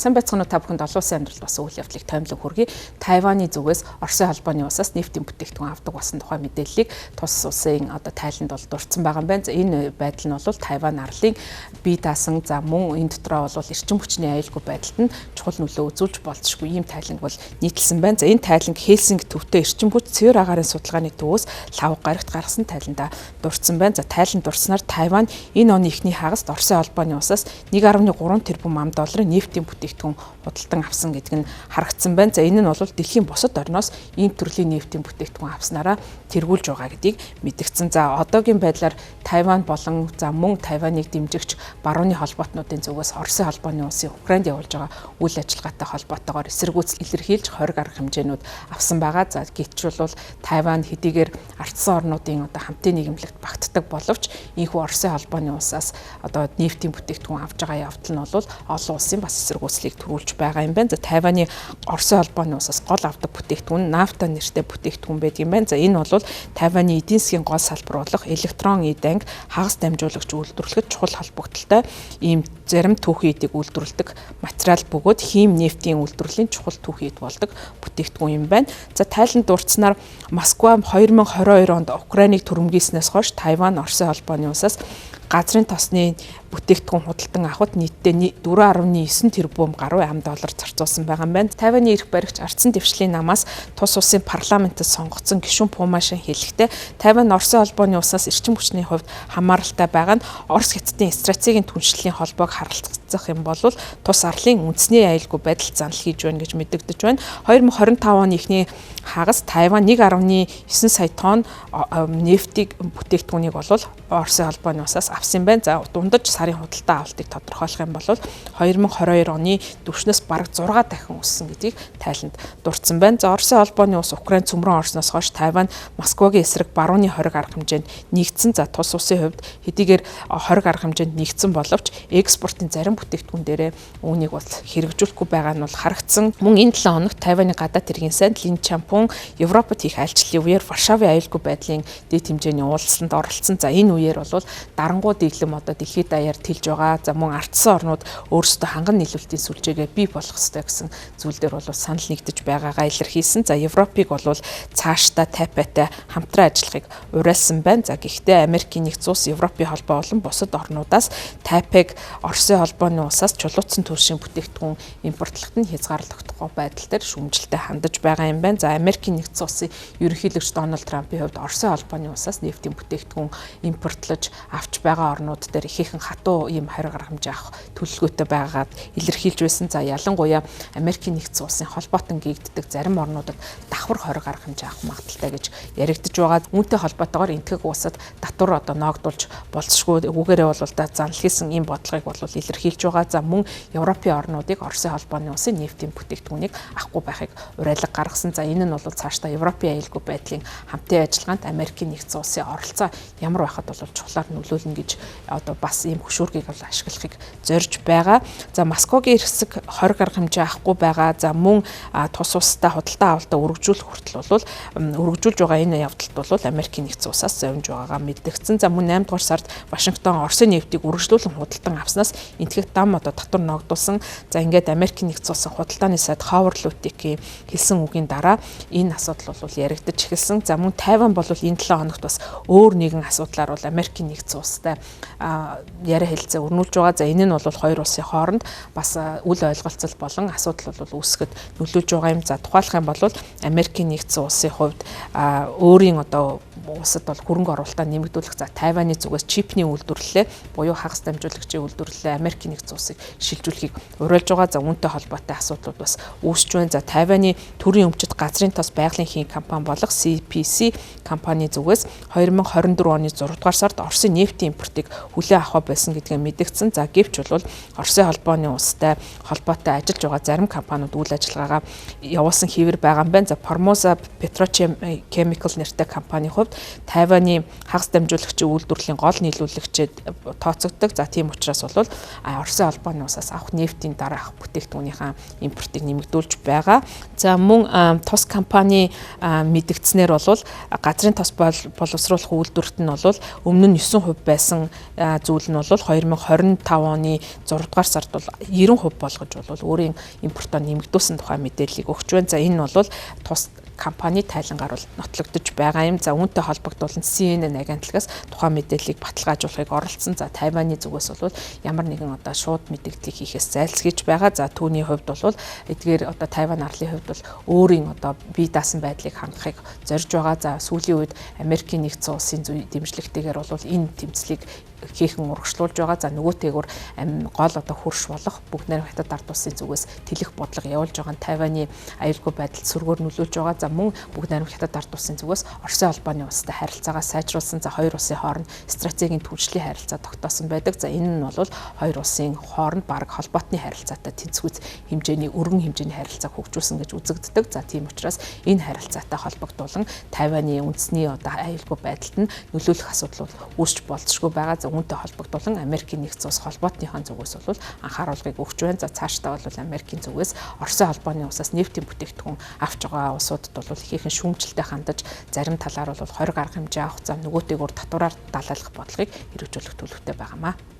Сайн байцгаана уу та бүхэнд олон улсын амьдралд бас үйл явдлыг таймлаг хүргэе. Тайваны зүгээс Оросын холбооны усаас нефтийн бүтээгдэхүүн авдаг болсон тухай мэдээллийг тус улсын тайланд бол дурдсан байгаа юм байна. Энэ байдал нь бол Тайван арлын бие даасан за мөн энэ дотроо бол эрчим хүчний аюулгүй байдалд нь чухал нөлөө үзүүлж болзошгүй ийм тайланг бол нийтлсэн байна. За энэ тайланг Хельсинки төвтэй эрчим хүч цэвэр агаарын судалгааны төвөөс лав гарагт гаргасан тайланда дурдсан байна. За тайланд дурдсанаар Тайван энэ оны эхний хагаст Оросын холбооны усаас 1.3 тэрбум ам долларын нефтийн бүтээгдэхүүн худалдан авсан гэдэг нь харагдсан байна. За энэ нь бол дэлхийн бусад орноос ийм төрлийн нефтийн бүтээгдэхүүн авснараа тэргүүлж байгаа гэдгийг мэдгдсэн. За одоогийн байдлаар Тайван болон за мөн Тайваныг дэмжигч барууны холбоотнуудын зүгээс Оросын холбооны улсын Украинд явуулж байгаа үйл ажиллагаатай холбоотойгоор эсэргүүцэл илэрхийлж 20 гаруй хэмжээнүүд авсан байгаа. За гэвч бол Тайван хэдийгээр ардсан орнуудын хамтын нийгэмлэгт багтдаг боловч ийхүү Оросын холбооны улсаас нефтийн бүтээгдэхүүн авж байгаа явдал нь бол олон улсын бас эсэргүүцлийг төрүүлж байгаа юм байна. За Тайваны Оросын холбооны улсаас гол авдаг бүтээгдэхүүн нафта нэртэй бүтээгдэхүүн байдаг юм байна. За энэ бол Тайваны эдийн засгийн гол салбар болох электрон эд анги хагас дамжуулагч үйлдвэрлэхэд чухал холбогдолтой ийм зарим түүхий эдийг үйлдвэрлэдэг материал бөгөөд хим нефтийн үйлдвэрлэлийн чухал түүхий эд болдог бүтээгдэхүүн юм байна. За тайланд дурдсанаар Москва 2022 онд Украиныг түрэмгийснээс хойш Тайван Оросын холбооны улсаас газрын тосны бүтээгдэхүүн худалдан авахд нийтдээ 4.9 тэрбум гаруй ам доллар зарцуулсан байгаа юм байна. Тайваны эрх баригч ардсан дэвшлийн намаас тус улсын парламентд сонгогдсон гишүүн Пумашин хэлэхдээ Тайван Оросын холбооны улсаас эрчим хүчний хувьд хамааралтай байгаа нь Орос хятадын стратегийн түншлэлийн холбоог харилцах юм бол тус арлын үндэсний аюулгүй байдал занал хийж байна гэж мэдэгдэж байна. 2025 оны эхний хагас Тайван 1.9 сая тонн нефтийг бүтээгдэхүүнийг бол Оросын холбооны улсаас авсан байна. За дундаж сарын худалдаа авалтыг тодорхойлох юм бол 2022 оны түвшнээс бараг 6 дахин өссөн гэдгийг тайланд дурдсан байна. За Оросын холбооны улс Украин цөмрөн орсноос хойш Тайван Москвагийн эсрэг барууны 20 арга хэмжээнд нэгдсэн. За тус улсын хувьд хэдийгээр 20 арга хэмжээнд нэгдсэн боловч экспортын зарим бүтээгдэхүүн дээрээ үүнийг бол хэрэгжүүлэхгүй байгаа нь бол харагдсан. Мөн энэ 7 хоногт Тайваны гадаад хэргийн сайд Лин Чампун Европод хийх айлчлалын үеэр Варшавын аюулгүй байдлын дэд хэмжээний уулзалтанд оролцсон. За энэ үеэр бол дарангуй дэглэм дэлхийд даяар тэлж байгаа. За мөн ардсан орнууд өөрсдөө ханган нийлүүлэлтийн сүлжээгээ бий болгох ёстой гэсэн зүйл дээр бол санал нэгдэж байгаагаа илэрхийлсэн. За Европыг бол цаашдаа Тайвантай хамтран ажиллахыг уриалсан байна. За гэхдээ Америкийн нэгдсэн улс, Европын холбоо болон бусад орнуудаас Тайваныг Оросын холбооны улсаас чулуутсан төршийн бүтээгдэхүүн импортлоход нь хязгаарлагдахгүй байдал дээр шүүмжлэлтэй хандаж байгаа юм байна. За Америкийн нэгдсэн улсын ерөнхийлөгч Дональд Трампын хувьд Оросын холбооны улсаас нефтийн бүтээгдэхүүн импортлож авч байгаа орнууд дээр ихээхэн хатуу ийм 20 гаруй хэмжээ авах төлөвлөгөөтэй байгаагаад илэрхийлж байсан. За ялангуяа Америкийн нэгдсэн улсын холбоотон гэгддэг зарим орнуудад давхар 20 гаруй хэмжээ авах магадaltaй гэж яригдж байгаа. Үүнтэй холбоотойгоор энтгэг улсад татвар ногдуулж болцсохгүй үгээрээ бол занал хийсэн ийм бодлогыг бол илэрхийлж байгаа. За мөн Европын орнуудыг Оросын холбооны улсын нефтийн бүтээгдэхүүнийг авахгүй байхыг уриалга гаргасан. За энэ нь бол цаашдаа Европын аюулгүй байдлын хамтын ажиллагаанд Америкийн нэгдсэн улсын оролцоо ямар байхад бол чухлаар нөлөөлнө гэж бас ийм хөшүүргийг бол ашиглахыг зорж байгаа. За Москвагийн хэсэг 20 гаруй хэмжээ авахгүй байгаа. За мөн тус улстай худалдаа авалтаа өргөжүүлэх хүртэл бол өргөжүүлж байгаа энэ явдалд бол Америкийн нэгдсэн улсаас зовж байгаагаа мэдгдсэн. За мөн 8 дугаар сард Вашингтон Оросын нефтийг үргэлжлүүлэн худалдан авснаас энтгэх дам татвар ногдуулсан. За ингээд Америкийн нэгдсэн улсын худалдааны сайд Ховард Лютикийн хэлсэн үгийн дараа энэ асуудал бол яригдаж эхэлсэн. За мөн Тайван бол энэ 7 хоногт бас өөр нэгэн асуудлаар бол Америкийн нэгдсэн улстай яриа хэлцээ өрнүүлж байгаа. За энэ нь бол хоёр улсын хооронд бас үл ойлголцол болон асуудал бол үүсгэхэд нөлөөж байгаа юм. За тухайлах юм бол Америкийн нэгдсэн улсын хувьд өөрийн улсад бол хөрөнгө оруулалтаа нэмэгдүүлэх. За Тайваны зүгээс чипний үйлдвэрлэлээ буюу хагас дамжуулагчийн үйлдвэрлэлээ Америкийн нэгдсэн улсыг шилжүүлэхийг уриалж байгаа. За үүнтэй холбоотой асуудлууд бас үүсэж байна. За Тайваны төрийн өмчит газрын тос байгалийн хийн компани болох CPC компани зүгээс 2024 оны 6 дугаар сард Оросын нефтийн импортыг хүлээн авах байсан гэдгээ мэдгдсэн. За гэвч бол Оросын холбооны улстай холбоотой ажиллаж байгаа зарим компаниуд үйл ажиллагаагаа явуулсан хэвээр байгаа юм байна. За Formosa Petrochemical нэртэй компанийн хувьд Тайваны хагас дамжуулагчийн үйлдвэрлэлийн гол нийлүүлэгчэд тооцогддог. За тийм учраас бол Оросын холбооны улсаас авах нефтийн дараах бүтээгдэхүүнийхээ импортыг нэмэгдүүлж байгаа. За мөн тус компани мэдгдснээр бол газрын тос боловсруулах үйлдвэрт нь бол өмнө нь 9% байсан зүйл нь бол 2025 оны 6 дугаар сард бол 90% болгож бол өөрийн импортоо нэмэгдүүлсэн тухай мэдээллийг өгч байна. За энэ бол тус компани тайлангаар бол нотлогдож байгаа юм. За үүнтэй холбогдуулан CNN агентлагаас тухайн мэдээллийг баталгаажуулахыг оролцсон. За Тайваны зүгээс бол ямар нэгэн одоо шууд мэдээллийг хийхээс зайлсхийж байгаа. За түүний хувьд бол эдгээр одоо Тайван арлын хувьд бол өөрийн одоо бие даасан байдлыг хангахыг зорж байгаа. За сүүлийн үед Америкийн нэгдсэн улсын дэмжлэгтэйгээр бол энэ тэмцлийг хийхэн урагшлуулж байгаа. За нөгөөтэйгөр гол одоо хөрш болох Бүгд найрамд Хятад ард улсын зүгээс тэлэх бодлого явуулж байгаа нь Тайваны аюулгүй байдалд сөргөөр нөлөөлж байгаа. За мөн Бүгд найрамд Хятад ард улсын зүгээс Оросын холбооны улстай харилцаагаа сайжруулсан. За хоёр улсын хооронд стратегийн түвшлийн харилцаа тогтоосон байдаг. За энэ нь бол хоёр улсын хооронд бараг холбоотны харилцаатай тэнцвүүц хэмжээний өргөн хэмжээний харилцааг хөгжүүлсэн гэж үзэгддэг. За тийм учраас энэ харилцаатай холбогдуулан Тайваны үндэсний одоо аюулгүй байдалд нь нөлөөлөх асуудал үүсч болзошгүй байгаа. За үүнтэй холбогдуулан Америкийн нэгдсэн улс холбоотныхаа зүгээс бол анхааруулгыг өгч байна. За цаашдаа бол Америкийн зүгээс Оросын холбооны улсаас нефтийн бүтээгдэхүүн авч байгаа улсуудад бол ихээхэн шүүмжлэлтэй хандаж зарим талаар бол 20 гаруй хэмжээ авах. За нөгөөтэйгөр татвараар далайлах бодлогыг хэрэгжүүлэх төлөвтэй байгаамаа.